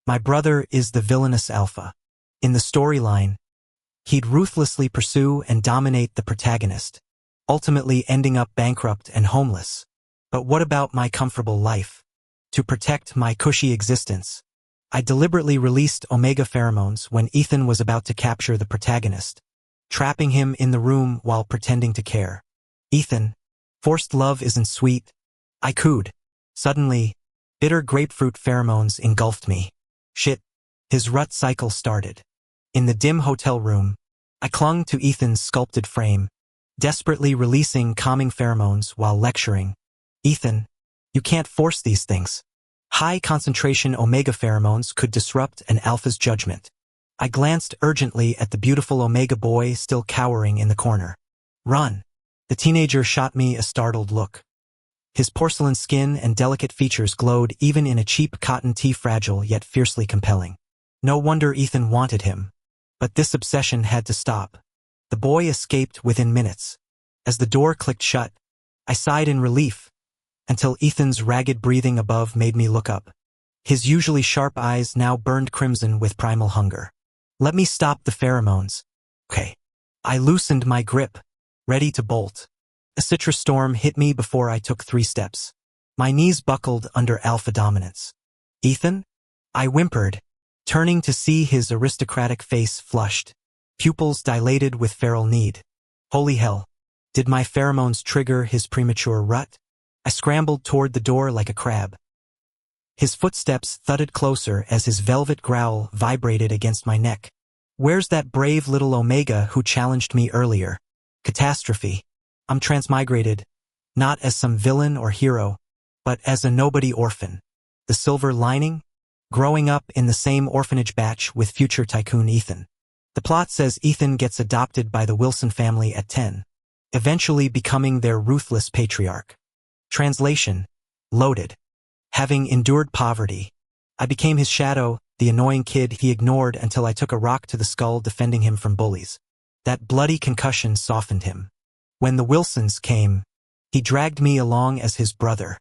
My brother is the villainous alpha. In the storyline, he'd ruthlessly pursue and dominate the protagonist, ultimately ending up bankrupt and homeless. But what about my comfortable life? To protect my cushy existence, I deliberately released omega pheromones when Ethan was about to capture the protagonist, trapping him in the room while pretending to care. Ethan, forced love isn't sweet. I cooed. Suddenly, bitter grapefruit pheromones engulfed me. Shit. His rut cycle started. In the dim hotel room, I clung to Ethan's sculpted frame, desperately releasing calming pheromones while lecturing. Ethan, you can't force these things. High-concentration omega pheromones could disrupt an alpha's judgment. I glanced urgently at the beautiful omega boy still cowering in the corner. Run. The teenager shot me a startled look. His porcelain skin and delicate features glowed even in a cheap cotton tee, fragile yet fiercely compelling. No wonder Ethan wanted him. But this obsession had to stop. The boy escaped within minutes. As the door clicked shut, I sighed in relief, until Ethan's ragged breathing above made me look up. His usually sharp eyes now burned crimson with primal hunger. Let me stop the pheromones. Okay. I loosened my grip, ready to bolt. A citrus storm hit me before I took 3 steps. My knees buckled under alpha dominance. Ethan? I whimpered, turning to see his aristocratic face flushed, pupils dilated with feral need. Holy hell. Did my pheromones trigger his premature rut? I scrambled toward the door like a crab. His footsteps thudded closer as his velvet growl vibrated against my neck. Where's that brave little omega who challenged me earlier? Catastrophe. I'm transmigrated, not as some villain or hero, but as a nobody orphan. The silver lining? Growing up in the same orphanage batch with future tycoon Ethan. The plot says Ethan gets adopted by the Wilson family at 10, eventually becoming their ruthless patriarch. Translation: loaded. Having endured poverty, I became his shadow, the annoying kid he ignored until I took a rock to the skull defending him from bullies. That bloody concussion softened him. When the Wilsons came, he dragged me along as his brother.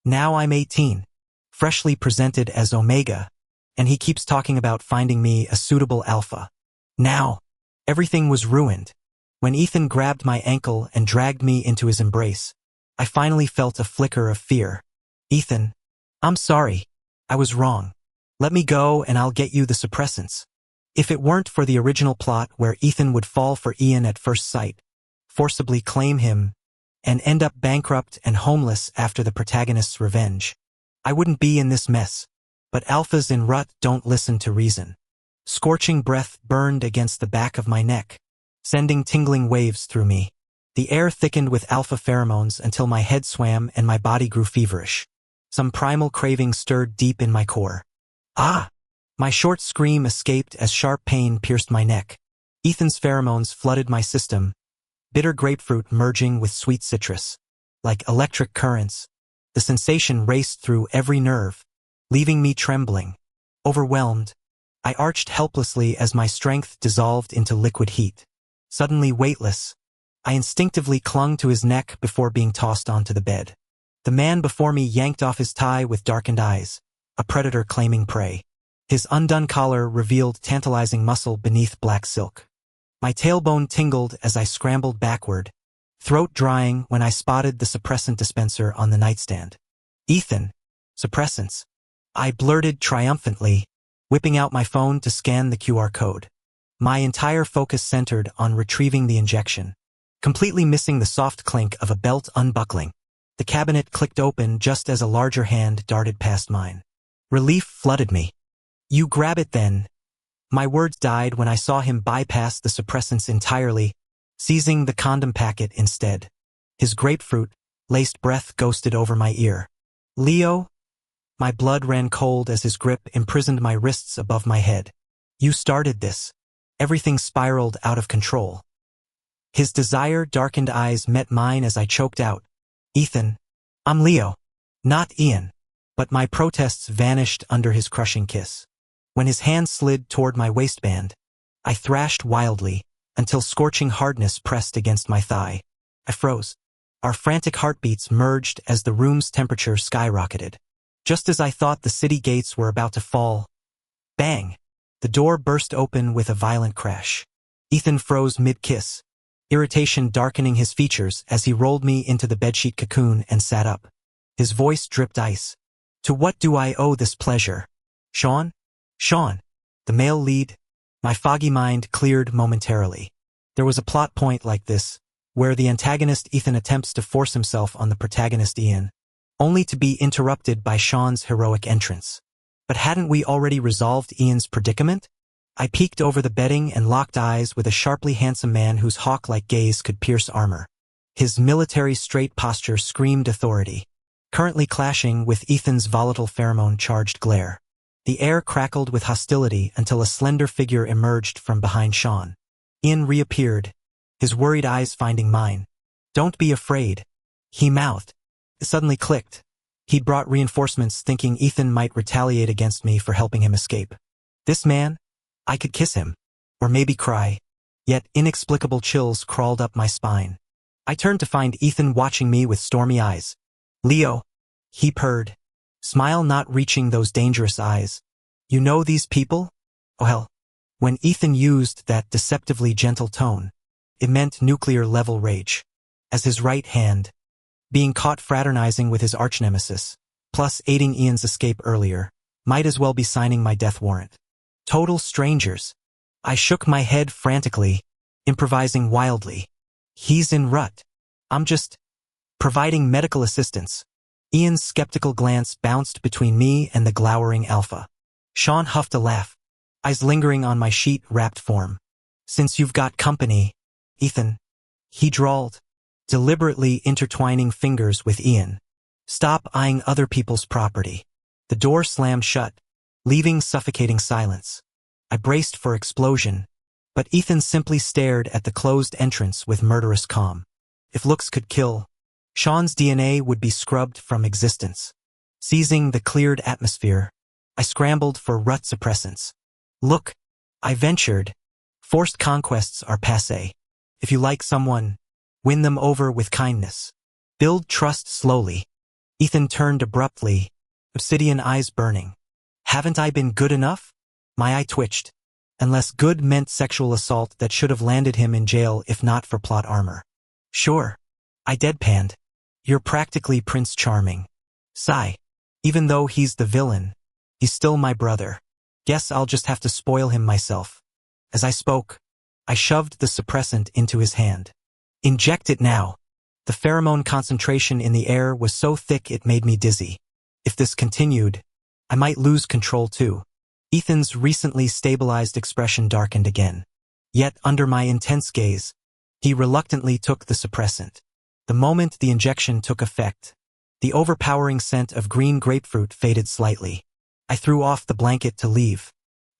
Now I'm 18, freshly presented as Omega, and he keeps talking about finding me a suitable alpha. Now, everything was ruined. When Ethan grabbed my ankle and dragged me into his embrace, I finally felt a flicker of fear. Ethan, I'm sorry. I was wrong. Let me go and I'll get you the suppressants. If it weren't for the original plot where Ethan would fall for Ian at first sight, forcibly claim him, and end up bankrupt and homeless after the protagonist's revenge, I wouldn't be in this mess. But alphas in rut don't listen to reason. Scorching breath burned against the back of my neck, sending tingling waves through me. The air thickened with alpha pheromones until my head swam and my body grew feverish. Some primal craving stirred deep in my core. Ah! My short scream escaped as sharp pain pierced my neck. Ethan's pheromones flooded my system, bitter grapefruit merging with sweet citrus. Like electric currents, the sensation raced through every nerve, leaving me trembling. Overwhelmed, I arched helplessly as my strength dissolved into liquid heat. Suddenly weightless, I instinctively clung to his neck before being tossed onto the bed. The man before me yanked off his tie with darkened eyes, a predator claiming prey. His undone collar revealed tantalizing muscle beneath black silk. My tailbone tingled as I scrambled backward, throat drying when I spotted the suppressant dispenser on the nightstand. Ethan, suppressants. I blurted triumphantly, whipping out my phone to scan the QR code. My entire focus centered on retrieving the injection, completely missing the soft clink of a belt unbuckling. The cabinet clicked open just as a larger hand darted past mine. Relief flooded me. You grab it then. My words died when I saw him bypass the suppressants entirely, seizing the condom packet instead. His grapefruit-laced breath ghosted over my ear. Leo? My blood ran cold as his grip imprisoned my wrists above my head. You started this. Everything spiraled out of control. His desire-darkened eyes met mine as I choked out. Ethan, I'm Leo, not Ian. But my protests vanished under his crushing kiss. When his hand slid toward my waistband, I thrashed wildly until scorching hardness pressed against my thigh. I froze. Our frantic heartbeats merged as the room's temperature skyrocketed. Just as I thought the city gates were about to fall, Bang! The door burst open with a violent crash. Ethan froze mid-kiss, irritation darkening his features as he rolled me into the bedsheet cocoon and sat up. His voice dripped ice. To what do I owe this pleasure? Sean? Sean, the male lead? My foggy mind cleared momentarily. There was a plot point like this, where the antagonist Ethan attempts to force himself on the protagonist Ian, only to be interrupted by Sean's heroic entrance. But hadn't we already resolved Ian's predicament? I peeked over the bedding and locked eyes with a sharply handsome man whose hawk-like gaze could pierce armor. His military straight posture screamed authority, currently clashing with Ethan's volatile pheromone-charged glare. The air crackled with hostility until a slender figure emerged from behind Sean. Ian reappeared, his worried eyes finding mine. Don't be afraid, he mouthed. It suddenly clicked. He'd brought reinforcements thinking Ethan might retaliate against me for helping him escape. This man? I could kiss him. Or maybe cry. Yet inexplicable chills crawled up my spine. I turned to find Ethan watching me with stormy eyes. Leo, he purred, smile not reaching those dangerous eyes. You know these people? Oh hell. When Ethan used that deceptively gentle tone, it meant nuclear-level rage. As his right hand, being caught fraternizing with his arch-nemesis, plus aiding Ian's escape earlier, might as well be signing my death warrant. Total strangers. I shook my head frantically, improvising wildly. He's in rut. I'm just providing medical assistance. Ian's skeptical glance bounced between me and the glowering alpha. Sean huffed a laugh, eyes lingering on my sheet-wrapped form. Since you've got company, Ethan, he drawled, deliberately intertwining fingers with Ian. Stop eyeing other people's property. The door slammed shut, leaving suffocating silence. I braced for explosion, but Ethan simply stared at the closed entrance with murderous calm. If looks could kill, Sean's DNA would be scrubbed from existence. Seizing the cleared atmosphere, I scrambled for rut suppressants. Look, I ventured. Forced conquests are passé. If you like someone, win them over with kindness. Build trust slowly. Ethan turned abruptly, obsidian eyes burning. Haven't I been good enough? My eye twitched. Unless good meant sexual assault that should have landed him in jail if not for plot armor. Sure. I deadpanned. You're practically Prince Charming. Sigh. Even though he's the villain, he's still my brother. Guess I'll just have to spoil him myself. As I spoke, I shoved the suppressant into his hand. Inject it now. The pheromone concentration in the air was so thick it made me dizzy. If this continued, I might lose control too. Ethan's recently stabilized expression darkened again. Yet under my intense gaze, he reluctantly took the suppressant. The moment the injection took effect, the overpowering scent of green grapefruit faded slightly. I threw off the blanket to leave.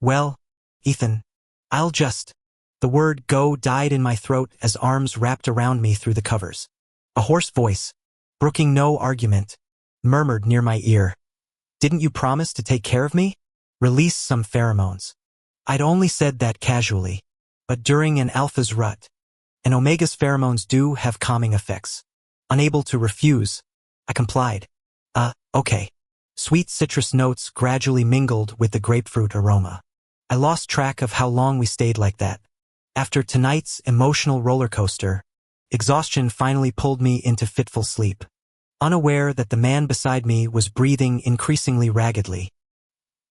Well, Ethan, I'll just... The word go died in my throat as arms wrapped around me through the covers. A hoarse voice, brooking no argument, murmured near my ear. Didn't you promise to take care of me? Release some pheromones. I'd only said that casually, but during an alpha's rut, and Omega's pheromones do have calming effects. Unable to refuse, I complied. Okay. Sweet citrus notes gradually mingled with the grapefruit aroma. I lost track of how long we stayed like that. After tonight's emotional roller coaster, exhaustion finally pulled me into fitful sleep, unaware that the man beside me was breathing increasingly raggedly.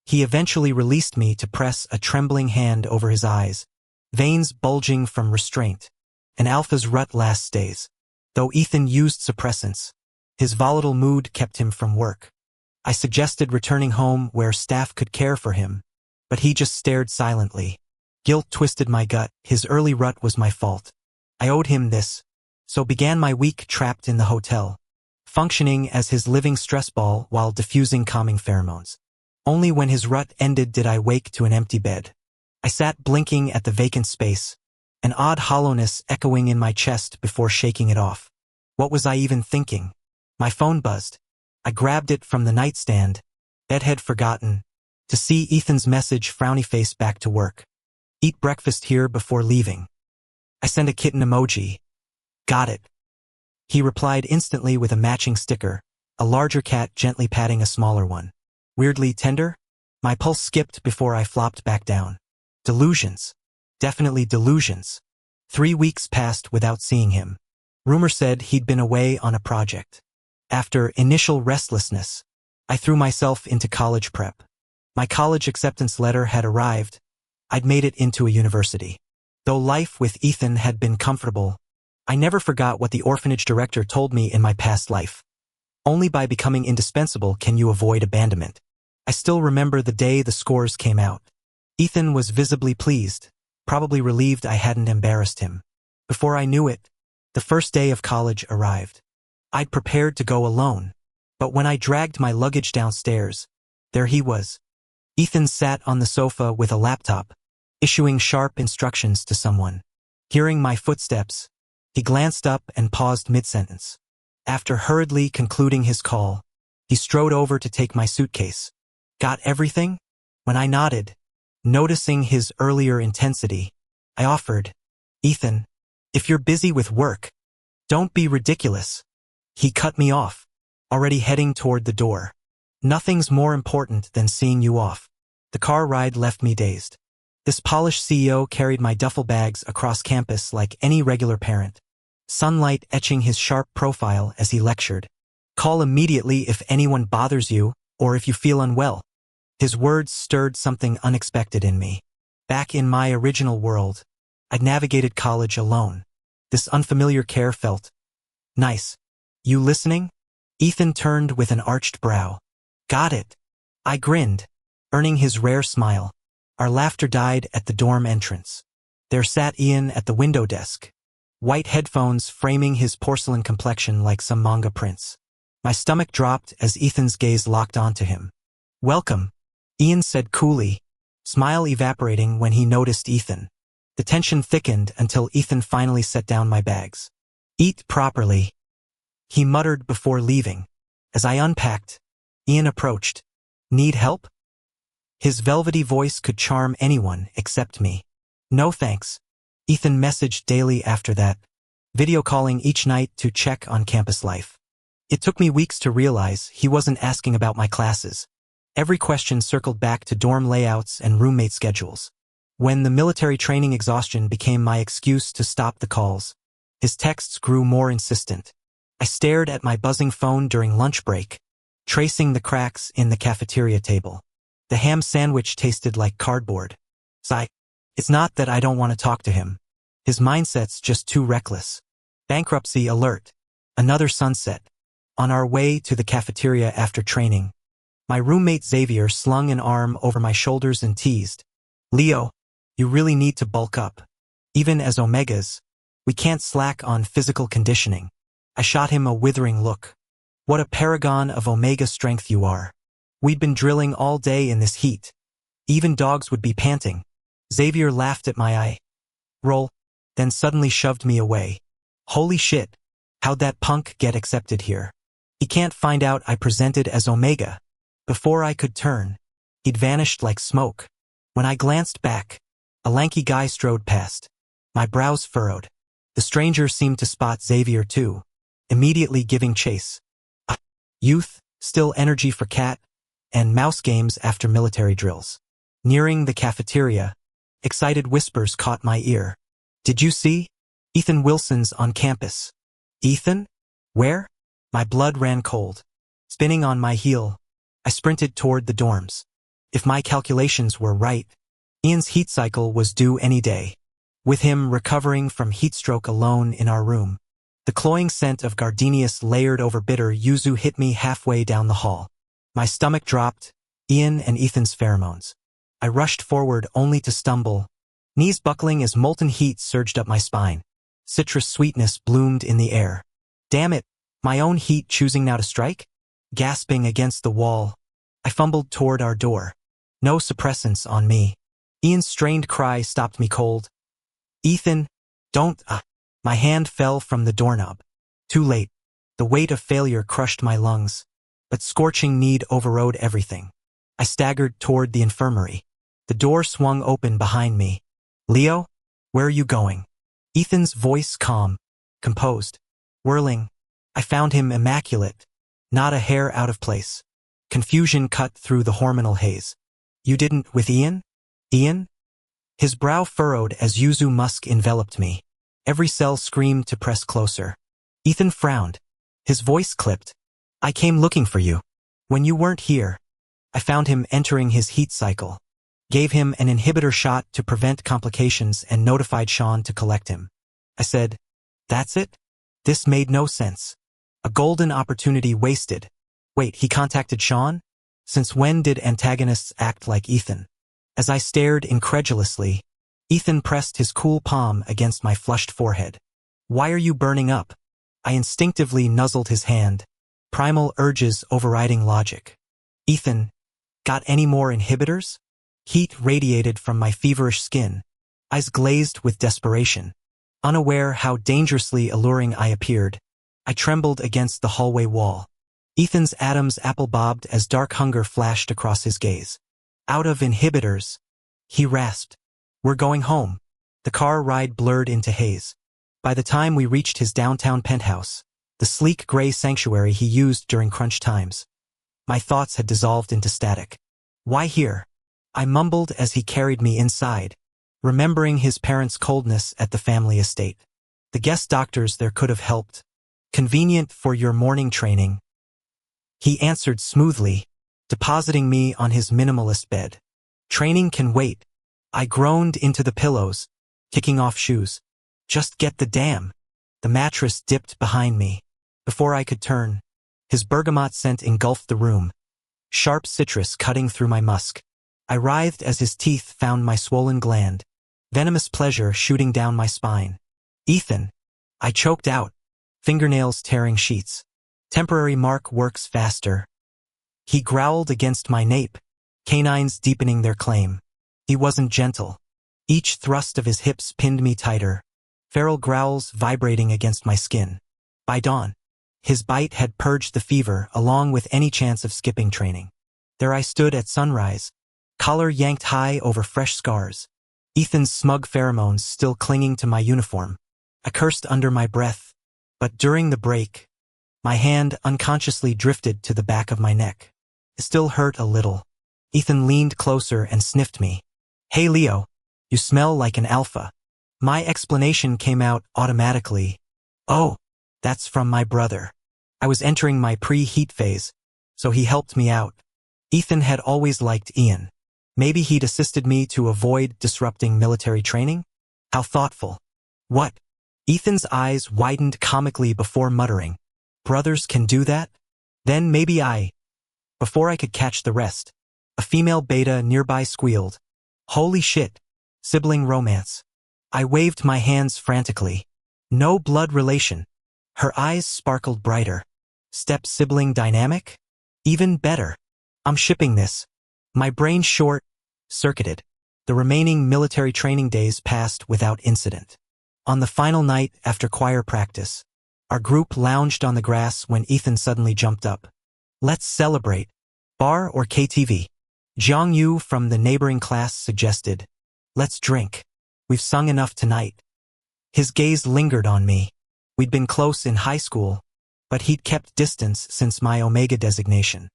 He eventually released me to press a trembling hand over his eyes, veins bulging from restraint. An alpha's rut lasts days. Though Ethan used suppressants, his volatile mood kept him from work. I suggested returning home where staff could care for him, but he just stared silently. Guilt twisted my gut. His early rut was my fault. I owed him this, so began my week trapped in the hotel, functioning as his living stress ball while diffusing calming pheromones. Only when his rut ended did I wake to an empty bed. I sat blinking at the vacant space, an odd hollowness echoing in my chest before shaking it off. What was I even thinking? My phone buzzed. I grabbed it from the nightstand, bedhead forgotten, to see Ethan's message frowny face back to work. Eat breakfast here before leaving. I sent a kitten emoji. Got it. He replied instantly with a matching sticker, a larger cat gently patting a smaller one. Weirdly tender? My pulse skipped before I flopped back down. Delusions. Definitely delusions. 3 weeks passed without seeing him. Rumor said he'd been away on a project. After initial restlessness, I threw myself into college prep. My college acceptance letter had arrived. I'd made it into a university. Though life with Ethan had been comfortable, I never forgot what the orphanage director told me in my past life. Only by becoming indispensable can you avoid abandonment. I still remember the day the scores came out. Ethan was visibly pleased, probably relieved I hadn't embarrassed him. Before I knew it, the first day of college arrived. I'd prepared to go alone, but when I dragged my luggage downstairs, there he was. Ethan sat on the sofa with a laptop, issuing sharp instructions to someone. Hearing my footsteps, he glanced up and paused mid-sentence. After hurriedly concluding his call, he strode over to take my suitcase. Got everything? When I nodded, noticing his earlier intensity, I offered, Ethan, if you're busy with work, don't be ridiculous. He cut me off, already heading toward the door. Nothing's more important than seeing you off. The car ride left me dazed. This polished CEO carried my duffel bags across campus like any regular parent, sunlight etching his sharp profile as he lectured. Call immediately if anyone bothers you or if you feel unwell. His words stirred something unexpected in me. Back in my original world, I'd navigated college alone. This unfamiliar care felt nice. You listening? Ethan turned with an arched brow. Got it. I grinned, earning his rare smile. Our laughter died at the dorm entrance. There sat Ian at the window desk, white headphones framing his porcelain complexion like some manga prince. My stomach dropped as Ethan's gaze locked onto him. Welcome, Ian said coolly, smile evaporating when he noticed Ethan. The tension thickened until Ethan finally set down my bags. Eat properly, he muttered before leaving. As I unpacked, Ian approached. Need help? His velvety voice could charm anyone except me. No thanks. Ethan messaged daily after that, video calling each night to check on campus life. It took me weeks to realize he wasn't asking about my classes. Every question circled back to dorm layouts and roommate schedules. When the military training exhaustion became my excuse to stop the calls, his texts grew more insistent. I stared at my buzzing phone during lunch break, tracing the cracks in the cafeteria table. The ham sandwich tasted like cardboard. Sigh. It's not that I don't want to talk to him. His mindset's just too reckless. Bankruptcy alert. Another sunset. On our way to the cafeteria after training, my roommate Xavier slung an arm over my shoulders and teased. Leo, you really need to bulk up. Even as omegas, we can't slack on physical conditioning. I shot him a withering look. What a paragon of omega strength you are. We'd been drilling all day in this heat. Even dogs would be panting. Xavier laughed at my eye roll, then suddenly shoved me away. Holy shit, how'd that punk get accepted here? He can't find out I presented as Omega. Before I could turn, he'd vanished like smoke. When I glanced back, a lanky guy strode past. My brows furrowed. The stranger seemed to spot Xavier too, immediately giving chase. Youth, still energy for cat, and mouse games after military drills. Nearing the cafeteria, excited whispers caught my ear. Did you see? Ethan Wilson's on campus. Ethan? Where? My blood ran cold. Spinning on my heel, I sprinted toward the dorms. If my calculations were right, Ian's heat cycle was due any day. With him recovering from heat stroke alone in our room, the cloying scent of gardenias layered over bitter yuzu hit me halfway down the hall. My stomach dropped, Ian and Ethan's pheromones. I rushed forward only to stumble, knees buckling as molten heat surged up my spine. Citrus sweetness bloomed in the air. Damn it, my own heat choosing now to strike? Gasping against the wall, I fumbled toward our door. No suppressants on me. Ian's strained cry stopped me cold. Ethan, don't, My hand fell from the doorknob. Too late. The weight of failure crushed my lungs, but scorching need overrode everything. I staggered toward the infirmary. The door swung open behind me. Leo, where are you going? Ethan's voice calm, composed. Whirling, I found him immaculate, not a hair out of place. Confusion cut through the hormonal haze. You didn't with Ian? Ian? His brow furrowed as yuzu musk enveloped me. Every cell screamed to press closer. Ethan frowned. His voice clipped. I came looking for you. When you weren't here, I found him entering his heat cycle. Gave him an inhibitor shot to prevent complications and notified Sean to collect him. I said, that's it? This made no sense. A golden opportunity wasted. Wait, he contacted Sean? Since when did antagonists act like Ethan? As I stared incredulously, Ethan pressed his cool palm against my flushed forehead. Why are you burning up? I instinctively nuzzled his hand, primal urges overriding logic. Ethan, got any more inhibitors? Heat radiated from my feverish skin, eyes glazed with desperation. Unaware how dangerously alluring I appeared, I trembled against the hallway wall. Ethan's atoms apple-bobbed as dark hunger flashed across his gaze. Out of inhibitors, he rasped. We're going home. The car ride blurred into haze. By the time we reached his downtown penthouse, the sleek gray sanctuary he used during crunch times, my thoughts had dissolved into static. Why here? I mumbled as he carried me inside, remembering his parents' coldness at the family estate. The guest doctors there could have helped. Convenient for your morning training. He answered smoothly, depositing me on his minimalist bed. Training can wait. I groaned into the pillows, kicking off shoes. Just get the damn. The mattress dipped behind me. Before I could turn, his bergamot scent engulfed the room, sharp citrus cutting through my musk. I writhed as his teeth found my swollen gland, venomous pleasure shooting down my spine. Ethan, I choked out, fingernails tearing sheets. Temporary mark works faster. He growled against my nape, canines deepening their claim. He wasn't gentle. Each thrust of his hips pinned me tighter, feral growls vibrating against my skin. By dawn, his bite had purged the fever along with any chance of skipping training. There I stood at sunrise, collar yanked high over fresh scars, Ethan's smug pheromones still clinging to my uniform. I cursed under my breath, but during the break, my hand unconsciously drifted to the back of my neck. It still hurt a little. Ethan leaned closer and sniffed me. Hey Leo, you smell like an alpha. My explanation came out automatically. Oh, that's from my brother. I was entering my pre-heat phase, so he helped me out. Ethan had always liked Ian. Maybe he'd assisted me to avoid disrupting military training? How thoughtful. What? Ethan's eyes widened comically before muttering. Brothers can do that? Then maybe I. Before I could catch the rest, a female beta nearby squealed. Holy shit. Sibling romance. I waved my hands frantically. No blood relation. Her eyes sparkled brighter. Step-sibling dynamic? Even better. I'm shipping this. My brain short-circuited. The remaining military training days passed without incident. On the final night after choir practice, our group lounged on the grass when Ethan suddenly jumped up. Let's celebrate. Bar or KTV? Jiang Yu from the neighboring class suggested. Let's drink. We've sung enough tonight. His gaze lingered on me. We'd been close in high school, but he'd kept distance since my Omega designation.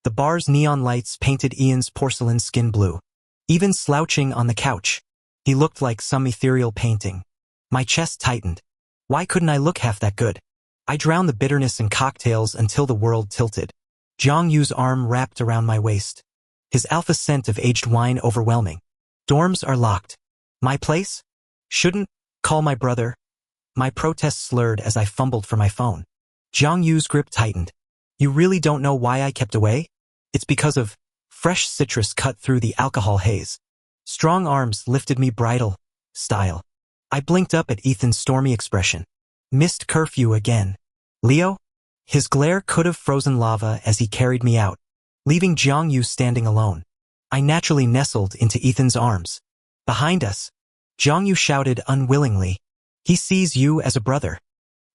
The bar's neon lights painted Ian's porcelain skin blue. Even slouching on the couch, he looked like some ethereal painting. My chest tightened. Why couldn't I look half that good? I drowned the bitterness in cocktails until the world tilted. Jiang Yu's arm wrapped around my waist. His alpha scent of aged wine overwhelming. Dorms are locked. My place? Shouldn't call my brother. My protest slurred as I fumbled for my phone. Jiang Yu's grip tightened. You really don't know why I kept away? It's because of fresh citrus cut through the alcohol haze. Strong arms lifted me bridal style. I blinked up at Ethan's stormy expression. Missed curfew again. Leo? His glare could have frozen lava as he carried me out, leaving Jiang Yu standing alone. I naturally nestled into Ethan's arms. Behind us, Jiang Yu shouted unwillingly. He sees you as a brother.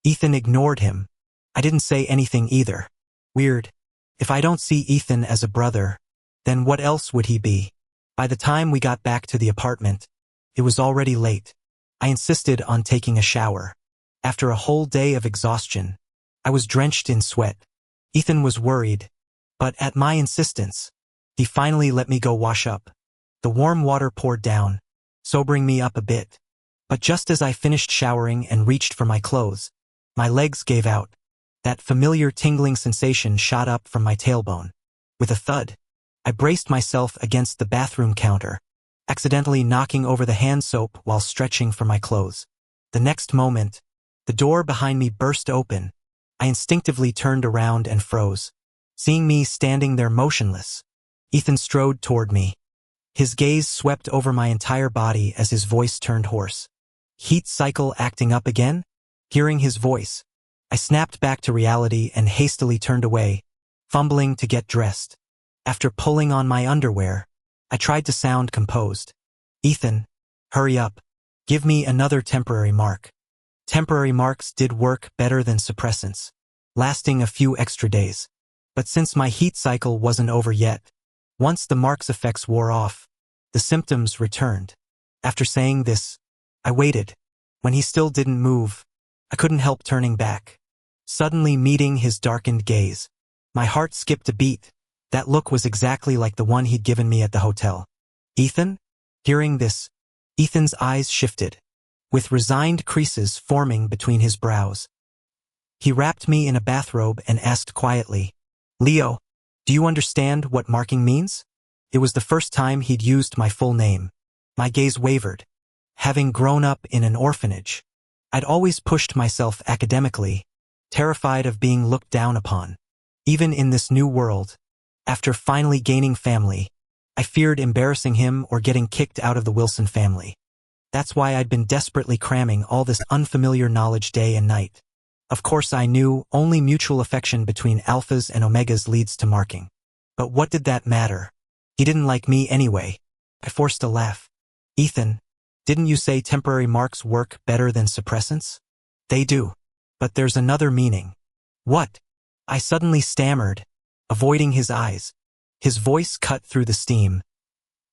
Ethan ignored him. I didn't say anything either. Weird. If I don't see Ethan as a brother, then what else would he be? By the time we got back to the apartment, it was already late. I insisted on taking a shower. After a whole day of exhaustion, I was drenched in sweat. Ethan was worried, but at my insistence, He finally let me go wash up. The warm water poured down, sobering me up a bit. But just as I finished showering and reached for my clothes, my legs gave out. That familiar tingling sensation shot up from my tailbone. With a thud, I braced myself against the bathroom counter, accidentally knocking over the hand soap while stretching for my clothes. The next moment, the door behind me burst open. I instinctively turned around and froze. Seeing me standing there motionless, Ethan strode toward me. His gaze swept over my entire body as his voice turned hoarse. Heat cycle acting up again? Hearing his voice, I snapped back to reality and hastily turned away, fumbling to get dressed. After pulling on my underwear, I tried to sound composed. Ethan, hurry up. Give me another temporary mark. Temporary marks did work better than suppressants, lasting a few extra days. But since my heat cycle wasn't over yet, once the mark's effects wore off, the symptoms returned. After saying this, I waited. When he still didn't move, I couldn't help turning back. Suddenly meeting his darkened gaze, my heart skipped a beat. That look was exactly like the one he'd given me at the hotel. Ethan? Hearing this, Ethan's eyes shifted, with resigned creases forming between his brows. He wrapped me in a bathrobe and asked quietly, Leo, do you understand what marking means? It was the first time he'd used my full name. My gaze wavered. Having grown up in an orphanage, I'd always pushed myself academically, terrified of being looked down upon. Even in this new world, after finally gaining family, I feared embarrassing him or getting kicked out of the Wilson family. That's why I'd been desperately cramming all this unfamiliar knowledge day and night. Of course I knew only mutual affection between alphas and omegas leads to marking. But what did that matter? He didn't like me anyway. I forced a laugh. Ethan, didn't you say temporary marks work better than suppressants? They do. But there's another meaning. What? I suddenly stammered, avoiding his eyes. His voice cut through the steam.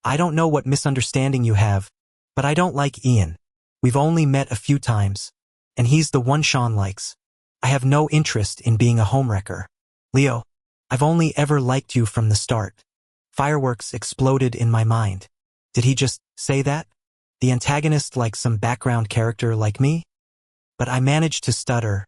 I don't know what misunderstanding you have, but I don't like Ian. We've only met a few times, and he's the one Sean likes. I have no interest in being a homewrecker. Leo, I've only ever liked you from the start. Fireworks exploded in my mind. Did he just say that? The antagonist like some background character like me? But I managed to stutter.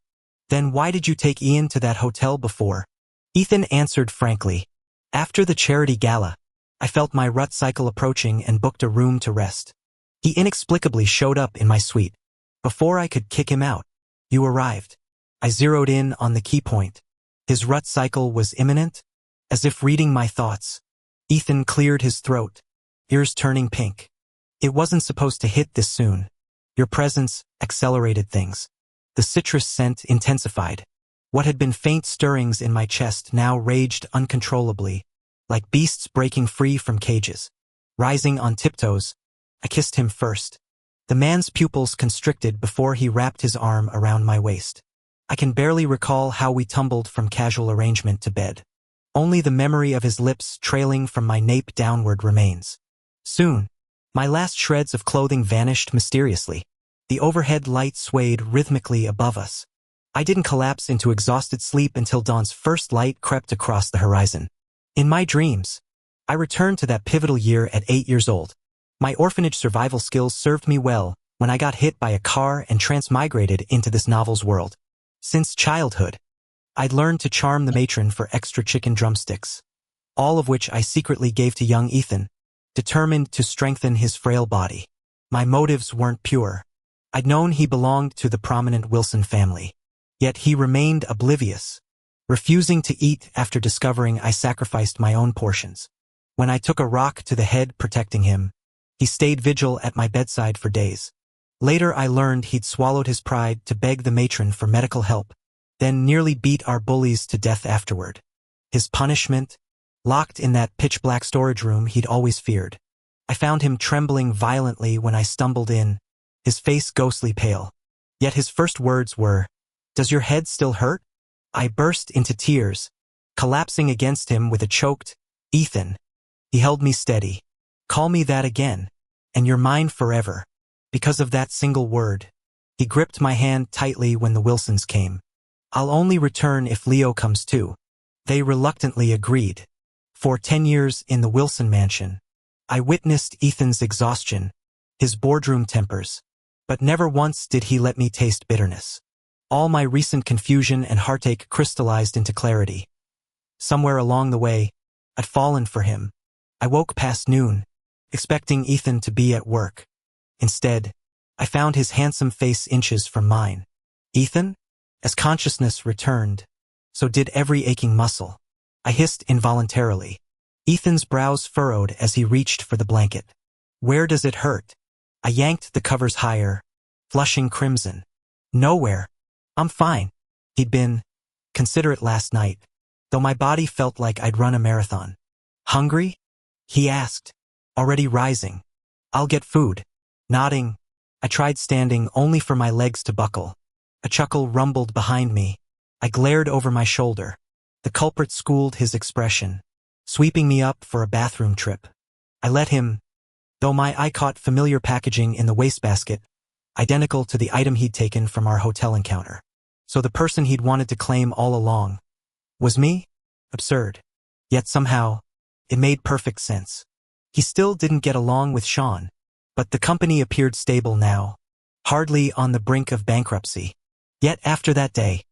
Then why did you take Ian to that hotel before? Ethan answered frankly. After the charity gala, I felt my rut cycle approaching and booked a room to rest. He inexplicably showed up in my suite. Before I could kick him out, you arrived. I zeroed in on the key point. His rut cycle was imminent, as if reading my thoughts. Ethan cleared his throat, ears turning pink. It wasn't supposed to hit this soon. Your presence accelerated things. The citrus scent intensified. What had been faint stirrings in my chest now raged uncontrollably, like beasts breaking free from cages. Rising on tiptoes, I kissed him first. The man's pupils constricted before he wrapped his arm around my waist. I can barely recall how we tumbled from casual arrangement to bed. Only the memory of his lips trailing from my nape downward remains. Soon, my last shreds of clothing vanished mysteriously. The overhead light swayed rhythmically above us. I didn't collapse into exhausted sleep until dawn's first light crept across the horizon. In my dreams, I returned to that pivotal year at 8 years old. My orphanage survival skills served me well when I got hit by a car and transmigrated into this novel's world. Since childhood, I'd learned to charm the matron for extra chicken drumsticks, all of which I secretly gave to young Ethan, determined to strengthen his frail body. My motives weren't pure. I'd known he belonged to the prominent Wilson family, yet he remained oblivious, refusing to eat after discovering I sacrificed my own portions. When I took a rock to the head protecting him, he stayed vigil at my bedside for days. Later I learned he'd swallowed his pride to beg the matron for medical help, then nearly beat our bullies to death afterward. His punishment? Locked in that pitch-black storage room he'd always feared. I found him trembling violently when I stumbled in, his face ghostly pale. Yet his first words were, "Does your head still hurt?" I burst into tears, collapsing against him with a choked, "Ethan." He held me steady. "Call me that again, and you're mine forever." Because of that single word, he gripped my hand tightly when the Wilsons came. "I'll only return if Leo comes too." They reluctantly agreed. For 10 years in the Wilson mansion, I witnessed Ethan's exhaustion, his boardroom tempers, but never once did he let me taste bitterness. All my recent confusion and heartache crystallized into clarity. Somewhere along the way, I'd fallen for him. I woke past noon, expecting Ethan to be at work. Instead, I found his handsome face inches from mine. Ethan? As consciousness returned, so did every aching muscle. I hissed involuntarily. Ethan's brows furrowed as he reached for the blanket. Where does it hurt? I yanked the covers higher, flushing crimson. Nowhere. I'm fine. He'd been considerate last night, though my body felt like I'd run a marathon. Hungry? He asked, already rising. I'll get food. Nodding, I tried standing only for my legs to buckle. A chuckle rumbled behind me. I glared over my shoulder. The culprit schooled his expression, sweeping me up for a bathroom trip. I let him, though my eye caught familiar packaging in the wastebasket, identical to the item he'd taken from our hotel encounter. So the person he'd wanted to claim all along was me? Absurd. Yet somehow, it made perfect sense. He still didn't get along with Sean, but the company appeared stable now, hardly on the brink of bankruptcy. Yet after that day,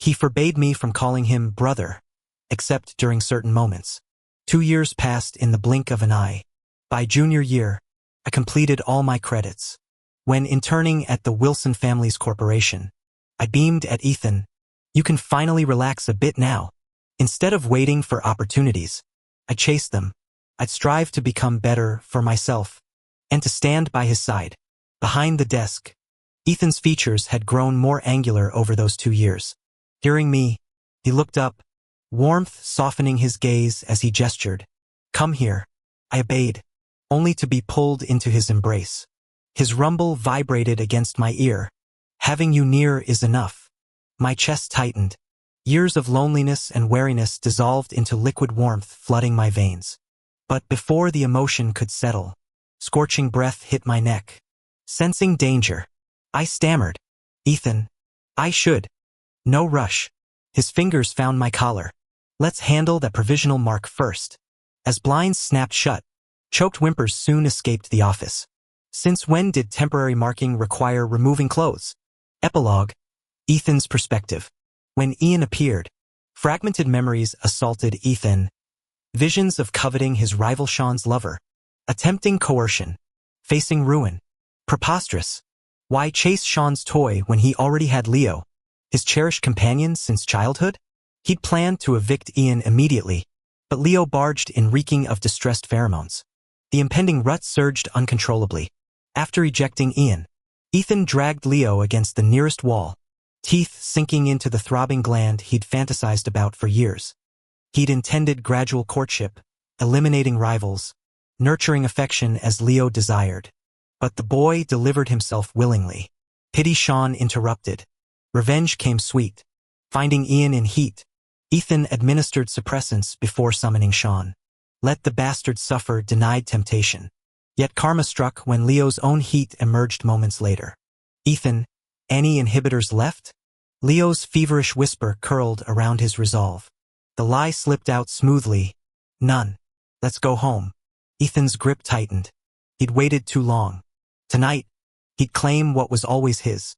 he forbade me from calling him brother, except during certain moments. 2 years passed in the blink of an eye. By junior year, I completed all my credits. When interning at the Wilson family's corporation, I beamed at Ethan. You can finally relax a bit now. Instead of waiting for opportunities, I chased them. I'd strive to become better for myself and to stand by his side. Behind the desk, Ethan's features had grown more angular over those 2 years. Hearing me, he looked up, warmth softening his gaze as he gestured. Come here. I obeyed, only to be pulled into his embrace. His rumble vibrated against my ear. Having you near is enough. My chest tightened. Years of loneliness and weariness dissolved into liquid warmth flooding my veins. But before the emotion could settle, scorching breath hit my neck. Sensing danger, I stammered. Ethan, I should. No rush. His fingers found my collar. Let's handle that provisional mark first. As blinds snapped shut, choked whimpers soon escaped the office. Since when did temporary marking require removing clothes? Epilogue. Ethan's perspective. When Ian appeared, fragmented memories assaulted Ethan. Visions of coveting his rival Sean's lover. Attempting coercion. Facing ruin. Preposterous. Why chase Sean's toy when he already had Leo, his cherished companion since childhood? He'd planned to evict Ian immediately, but Leo barged in reeking of distressed pheromones. The impending rut surged uncontrollably. After ejecting Ian, Ethan dragged Leo against the nearest wall, teeth sinking into the throbbing gland he'd fantasized about for years. He'd intended gradual courtship, eliminating rivals, nurturing affection as Leo desired. But the boy delivered himself willingly. Pity Sean interrupted. Revenge came sweet. Finding Ian in heat, Ethan administered suppressants before summoning Sean. Let the bastard suffer denied temptation. Yet karma struck when Leo's own heat emerged moments later. Ethan, any inhibitors left? Leo's feverish whisper curled around his resolve. The lie slipped out smoothly. None. Let's go home. Ethan's grip tightened. He'd waited too long. Tonight, he'd claim what was always his.